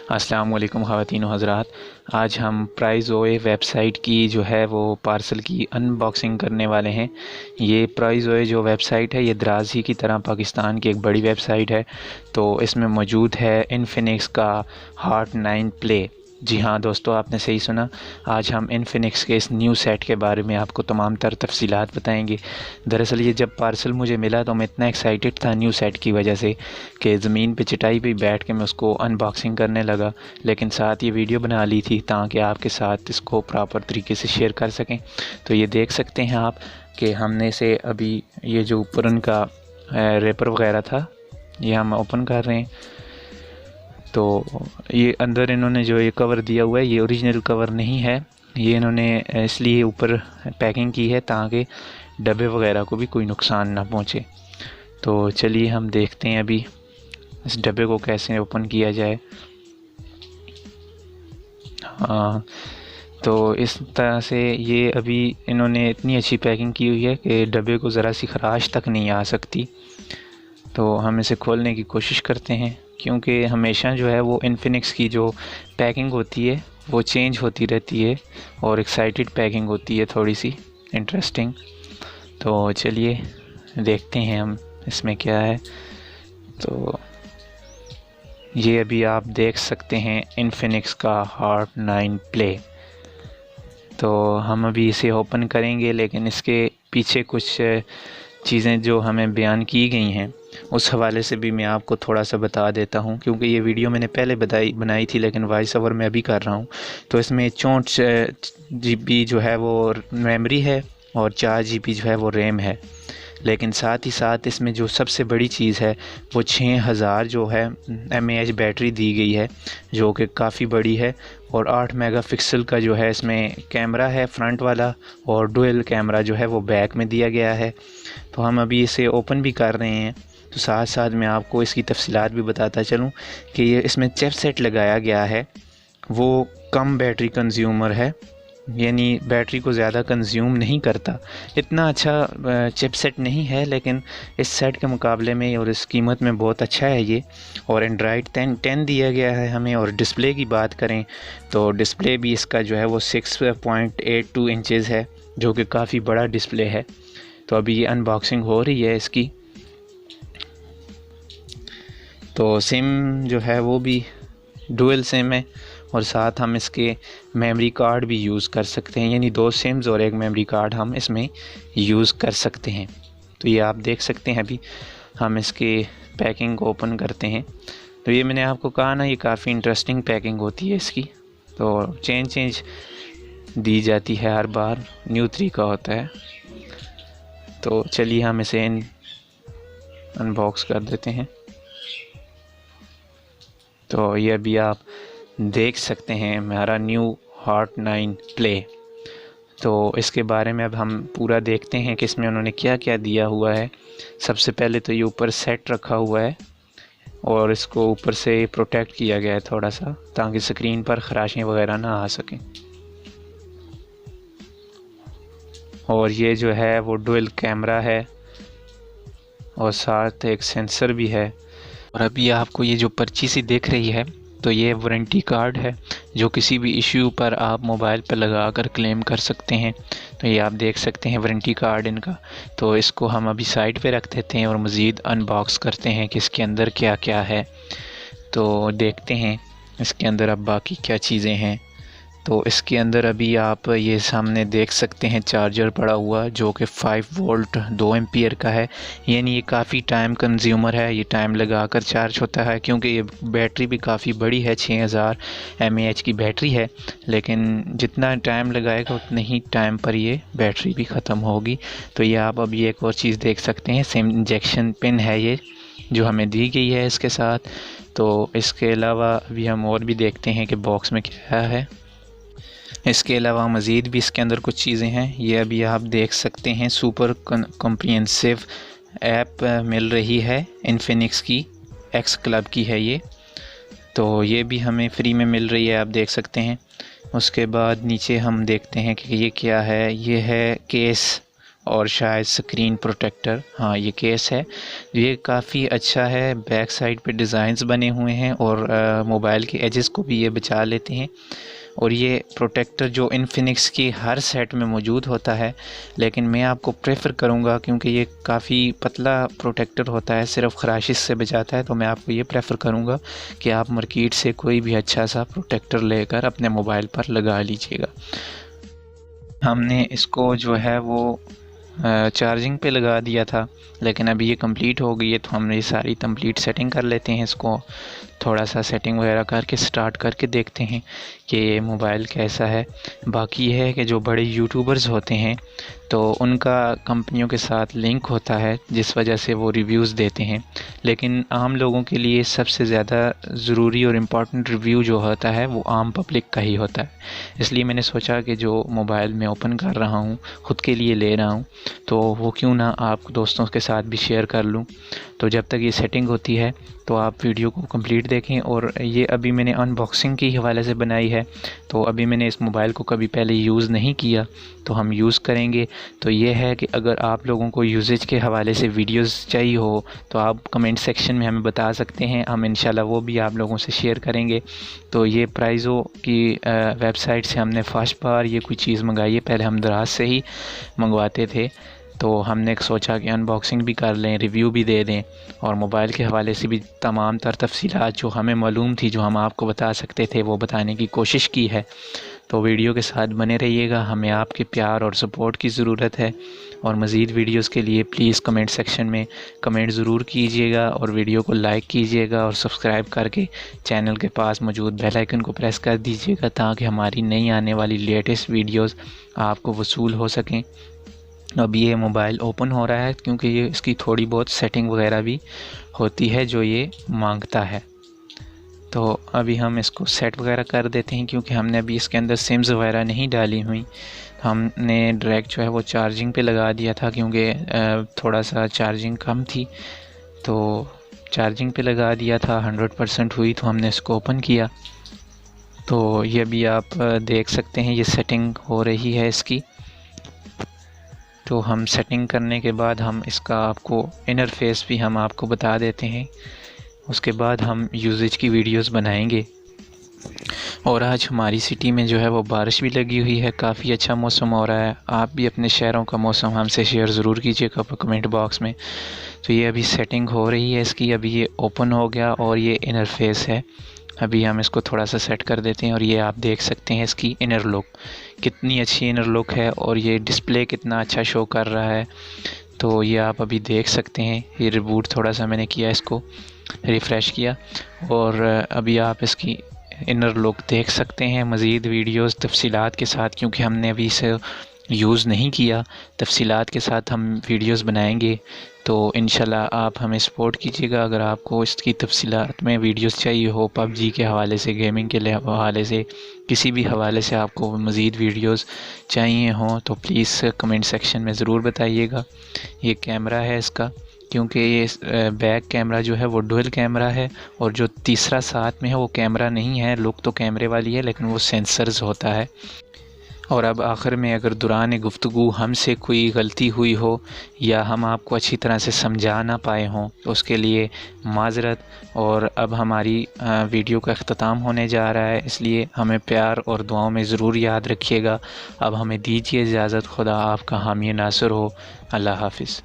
السلام علیکم خواتین و حضرات، آج ہم پرائزوئے ویب سائٹ کی جو ہے وہ پارسل کی ان باکسنگ کرنے والے ہیں۔ یہ پرائزوئے جو ویب سائٹ ہے یہ دراز ہی کی طرح پاکستان کی ایک بڑی ویب سائٹ ہے، تو اس میں موجود ہے انفینکس کا ہارٹ 9 پلے۔ جی ہاں دوستو، آپ نے صحیح سنا، آج ہم انفینکس کے اس نیو سیٹ کے بارے میں آپ کو تمام تر تفصیلات بتائیں گے۔ دراصل یہ جب پارسل مجھے ملا تو میں اتنا ایکسائٹڈ تھا نیو سیٹ کی وجہ سے کہ زمین پہ چٹائی پہ بیٹھ کے میں اس کو ان باکسنگ کرنے لگا، لیکن ساتھ یہ ویڈیو بنا لی تھی تاکہ آپ کے ساتھ اس کو پراپر طریقے سے شیئر کر سکیں۔ تو یہ دیکھ سکتے ہیں آپ کہ ہم نے اسے ابھی یہ جو اوپر ان کا ریپر وغیرہ تھا یہ ہم اوپن کر رہے ہیں۔ تو یہ اندر انہوں نے جو یہ کور دیا ہوا ہے یہ اوریجنل کور نہیں ہے، یہ انہوں نے اس لیے اوپر پیکنگ کی ہے تاکہ ڈبے وغیرہ کو بھی کوئی نقصان نہ پہنچے۔ تو چلیے ہم دیکھتے ہیں ابھی اس ڈبے کو کیسے اوپن کیا جائے۔ تو اس طرح سے یہ ابھی انہوں نے اتنی اچھی پیکنگ کی ہوئی ہے کہ ڈبے کو ذرا سی خراش تک نہیں آ سکتی۔ تو ہم اسے کھولنے کی کوشش کرتے ہیں، کیونکہ ہمیشہ جو ہے وہ انفینکس کی جو پیکنگ ہوتی ہے وہ چینج ہوتی رہتی ہے اور ایکسائٹڈ پیکنگ ہوتی ہے، تھوڑی سی انٹرسٹنگ۔ تو چلیے دیکھتے ہیں ہم اس میں کیا ہے۔ تو یہ ابھی آپ دیکھ سکتے ہیں انفینکس کا ہارٹ 9 پلے۔ تو ہم ابھی اسے اوپن کریں گے، لیکن اس کے پیچھے کچھ چیزیں جو ہمیں بیان کی گئی ہیں اس حوالے سے بھی میں آپ کو تھوڑا سا بتا دیتا ہوں، کیونکہ یہ ویڈیو میں نے پہلے بنائی تھی لیکن وائس اوور میں ابھی کر رہا ہوں۔ تو اس میں 64 GB جو ہے وہ میموری ہے اور 4 GB جو ہے وہ ریم ہے، لیکن ساتھ ہی ساتھ اس میں جو سب سے بڑی چیز ہے وہ 6000 جو ہے mAh بیٹری دی گئی ہے، جو کہ کافی بڑی ہے، اور 8 میگا پکسل کا جو ہے اس میں کیمرہ ہے فرنٹ والا، اور ڈوئل کیمرہ جو ہے وہ بیک میں دیا گیا ہے۔ تو ہم ابھی اسے اوپن بھی کر رہے ہیں، تو ساتھ ساتھ میں آپ کو اس کی تفصیلات بھی بتاتا چلوں کہ یہ اس میں چپ سیٹ لگایا گیا ہے وہ کم بیٹری کنزیومر ہے، یعنی بیٹری کو زیادہ کنزیوم نہیں کرتا۔ اتنا اچھا چپ سیٹ نہیں ہے لیکن اس سیٹ کے مقابلے میں اور اس قیمت میں بہت اچھا ہے یہ۔ اور اینڈرائڈ 10 دیا گیا ہے ہمیں، اور ڈسپلے کی بات کریں تو ڈسپلے بھی اس کا جو ہے وہ 6.82 انچز ہے، جو کہ کافی بڑا ڈسپلے ہے۔ تو ابھی یہ ان باکسنگ ہو رہی ہے اس کی۔ تو سم جو ہے وہ بھی ڈوئل سم ہے، اور ساتھ ہم اس کے میموری کارڈ بھی یوز کر سکتے ہیں، یعنی 2 سمز اور 1 میموری کارڈ ہم اس میں یوز کر سکتے ہیں۔ تو یہ آپ دیکھ سکتے ہیں ابھی ہم اس کے پیکنگ کو اوپن کرتے ہیں۔ تو یہ میں نے آپ کو کہا نا، یہ کافی انٹرسٹنگ پیکنگ ہوتی ہے اس کی، تو چینج دی جاتی ہے ہر بار، نیو طریقہ ہوتا ہے۔ تو چلیے ہم اسے ان باکس کر دیتے ہیں۔ تو یہ ابھی آپ دیکھ سکتے ہیں ہمارا نیو ہارٹ 9 پلے۔ تو اس کے بارے میں اب ہم پورا دیکھتے ہیں کہ اس میں انہوں نے کیا کیا دیا ہوا ہے۔ سب سے پہلے تو یہ اوپر سیٹ رکھا ہوا ہے، اور اس کو اوپر سے پروٹیکٹ کیا گیا ہے تھوڑا سا، تاکہ سکرین پر خراشیں وغیرہ نہ آ سکیں۔ اور یہ جو ہے وہ ڈوئل کیمرہ ہے، اور ساتھ ایک سینسر بھی ہے۔ اور ابھی آپ کو یہ جو پرچی سی دیکھ رہی ہے تو یہ وارنٹی کارڈ ہے، جو کسی بھی ایشو پر آپ موبائل پر لگا کر کلیم کر سکتے ہیں۔ تو یہ آپ دیکھ سکتے ہیں وارنٹی کارڈ ان کا۔ تو اس کو ہم ابھی سائڈ پہ رکھ دیتے ہیں اور مزید ان باکس کرتے ہیں کہ اس کے اندر کیا کیا ہے۔ تو دیکھتے ہیں اس کے اندر اب باقی کیا چیزیں ہیں۔ تو اس کے اندر ابھی آپ یہ سامنے دیکھ سکتے ہیں چارجر پڑا ہوا، جو کہ 5 وولٹ 2 ایمپیئر کا ہے، یعنی یہ کافی ٹائم کنزیومر ہے، یہ ٹائم لگا کر چارج ہوتا ہے، کیونکہ یہ بیٹری بھی کافی بڑی ہے، 6000 mAh کی بیٹری ہے، لیکن جتنا ٹائم لگائے گا اتنے ہی ٹائم پر یہ بیٹری بھی ختم ہوگی۔ تو یہ آپ ابھی ایک اور چیز دیکھ سکتے ہیں، سم انجیکشن پن ہے یہ، جو ہمیں دی گئی ہے اس کے ساتھ۔ تو اس کے علاوہ ابھی ہم اور بھی دیکھتے ہیں کہ باکس میں کیا ہے۔ اس کے علاوہ مزید بھی اس کے اندر کچھ چیزیں ہیں، یہ ابھی آپ دیکھ سکتے ہیں سپر کمپریہنسو ایپ مل رہی ہے انفینکس کی، ایکس کلب کی ہے یہ، تو یہ بھی ہمیں فری میں مل رہی ہے، آپ دیکھ سکتے ہیں۔ اس کے بعد نیچے ہم دیکھتے ہیں کہ یہ کیا ہے، یہ ہے کیس اور شاید سکرین پروٹیکٹر، ہاں یہ کیس ہے، یہ کافی اچھا ہے، بیک سائڈ پہ ڈیزائنز بنے ہوئے ہیں اور موبائل کے ایجز کو بھی یہ بچا لیتے ہیں۔ اور یہ پروٹیکٹر جو انفینکس کی ہر سیٹ میں موجود ہوتا ہے، لیکن میں آپ کو پریفر کروں گا کیونکہ یہ کافی پتلا پروٹیکٹر ہوتا ہے، صرف خراشش سے بچاتا ہے، تو میں آپ کو یہ پریفر کروں گا کہ آپ مارکیٹ سے کوئی بھی اچھا سا پروٹیکٹر لے کر اپنے موبائل پر لگا لیجیے گا۔ ہم نے اس کو جو ہے وہ چارجنگ پہ لگا دیا تھا، لیکن ابھی یہ کمپلیٹ ہو گئی ہے، تو ہم نے یہ ساری کمپلیٹ سیٹنگ کر لیتے ہیں۔ اس کو تھوڑا سا سیٹنگ وغیرہ کر کے سٹارٹ کر کے دیکھتے ہیں کہ یہ موبائل کیسا ہے۔ باقی یہ ہے کہ جو بڑے یوٹیوبرز ہوتے ہیں تو ان کا کمپنیوں کے ساتھ لنک ہوتا ہے، جس وجہ سے وہ ریویوز دیتے ہیں، لیکن عام لوگوں کے لیے سب سے زیادہ ضروری اور امپورٹنٹ ریویو جو ہوتا ہے وہ عام پبلک کا ہی ہوتا ہے۔ اس لیے میں نے سوچا کہ جو موبائل میں اوپن کر رہا ہوں، خود کے لیے لے رہا ہوں، تو وہ کیوں نہ آپ دوستوں کے ساتھ بھی شیئر کر لوں۔ تو جب تک یہ سیٹنگ ہوتی ہے تو آپ ویڈیو کو کمپلیٹ دیکھیں۔ اور یہ ابھی میں نے ان باکسنگ کے حوالے سے بنائی ہے، تو ابھی میں نے اس موبائل کو کبھی پہلے یوز نہیں کیا، تو ہم یوز کریں گے۔ تو یہ ہے کہ اگر آپ لوگوں کو یوزیج کے حوالے سے ویڈیوز چاہیے ہو تو آپ کمنٹ سیکشن میں ہمیں بتا سکتے ہیں، ہم انشاءاللہ وہ بھی آپ لوگوں سے شیئر کریں گے۔ تو یہ پرائزو کی ویب سائٹ سے ہم نے فرسٹ بار یہ کوئی چیز منگائی ہے، پہلے ہم دراز سے ہی منگواتے تھے، تو ہم نے سوچا کہ ان باکسنگ بھی کر لیں، ریویو بھی دے دیں، اور موبائل کے حوالے سے بھی تمام تر تفصیلات جو ہمیں معلوم تھی، جو ہم آپ کو بتا سکتے تھے، وہ بتانے کی کوشش کی ہے۔ تو ویڈیو کے ساتھ بنے رہیے گا، ہمیں آپ کے پیار اور سپورٹ کی ضرورت ہے، اور مزید ویڈیوز کے لیے پلیز کمنٹ سیکشن میں کمنٹ ضرور کیجیے گا، اور ویڈیو کو لائک کیجیے گا، اور سبسکرائب کر کے چینل کے پاس موجود بیل آئیکن کو پریس کر دیجیے گا، تاکہ ہماری نئی آنے والی لیٹسٹ ویڈیوز آپ کو وصول ہو سکیں۔ اب یہ موبائل اوپن ہو رہا ہے کیونکہ یہ اس کی تھوڑی بہت سیٹنگ وغیرہ بھی ہوتی ہے جو یہ مانگتا ہے۔ تو ابھی ہم اس کو سیٹ وغیرہ کر دیتے ہیں، کیونکہ ہم نے ابھی اس کے اندر سمز وغیرہ نہیں ڈالی ہوئی، ہم نے ڈائریکٹ جو ہے وہ چارجنگ پہ لگا دیا تھا، کیونکہ تھوڑا سا چارجنگ کم تھی، تو چارجنگ پہ لگا دیا تھا، 100% ہوئی تو ہم نے اس کو اوپن کیا۔ تو یہ بھی آپ دیکھ سکتے ہیں، یہ سیٹنگ ہو رہی ہے اس کی۔ تو ہم سیٹنگ کرنے کے بعد ہم اس کا آپ کو انر فیس بھی ہم آپ کو بتا دیتے ہیں، اس کے بعد ہم یوزیج کی ویڈیوز بنائیں گے۔ اور آج ہماری سٹی میں جو ہے وہ بارش بھی لگی ہوئی ہے، کافی اچھا موسم ہو رہا ہے۔ آپ بھی اپنے شہروں کا موسم ہم سے شیئر ضرور کیجیے گا کمنٹ باکس میں۔ تو یہ ابھی سیٹنگ ہو رہی ہے اس کی، ابھی یہ اوپن ہو گیا اور یہ انر فیس ہے۔ ابھی ہم اس کو تھوڑا سا سیٹ کر دیتے ہیں، اور یہ آپ دیکھ سکتے ہیں اس کی انر لک کتنی اچھی انر لک ہے، اور یہ ڈسپلے کتنا اچھا شو کر رہا ہے۔ تو یہ آپ ابھی دیکھ سکتے ہیں، یہ ریبوٹ تھوڑا سا میں نے کیا، اس کو ریفریش کیا، اور ابھی آپ اس کی انر لک دیکھ سکتے ہیں۔ مزید ویڈیوز تفصیلات کے ساتھ، کیونکہ ہم نے ابھی اسے یوز نہیں کیا، تفصیلات کے ساتھ ہم ویڈیوز بنائیں گے، تو انشاءاللہ آپ ہمیں سپورٹ کیجیے گا۔ اگر آپ کو اس کی تفصیلات میں ویڈیوز چاہیے ہو، پب جی کے حوالے سے، گیمنگ کے حوالے سے، کسی بھی حوالے سے آپ کو مزید ویڈیوز چاہیے ہوں تو پلیز کمنٹ سیکشن میں ضرور بتائیے گا۔ یہ کیمرہ ہے اس کا، کیونکہ یہ بیک کیمرہ جو ہے وہ ڈوئل کیمرہ ہے، اور جو تیسرا ساتھ میں ہے وہ کیمرہ نہیں ہے، لک تو کیمرے والی ہے لیکن وہ سینسرز ہوتا ہے۔ اور اب آخر میں اگر دوران گفتگو ہم سے کوئی غلطی ہوئی ہو یا ہم آپ کو اچھی طرح سے سمجھا نہ پائے ہوں تو اس کے لیے معذرت، اور اب ہماری ویڈیو کا اختتام ہونے جا رہا ہے، اس لیے ہمیں پیار اور دعاؤں میں ضرور یاد رکھیے گا۔ اب ہمیں دیجیے اجازت، خدا آپ کا حامی ناصر ہو، اللہ حافظ۔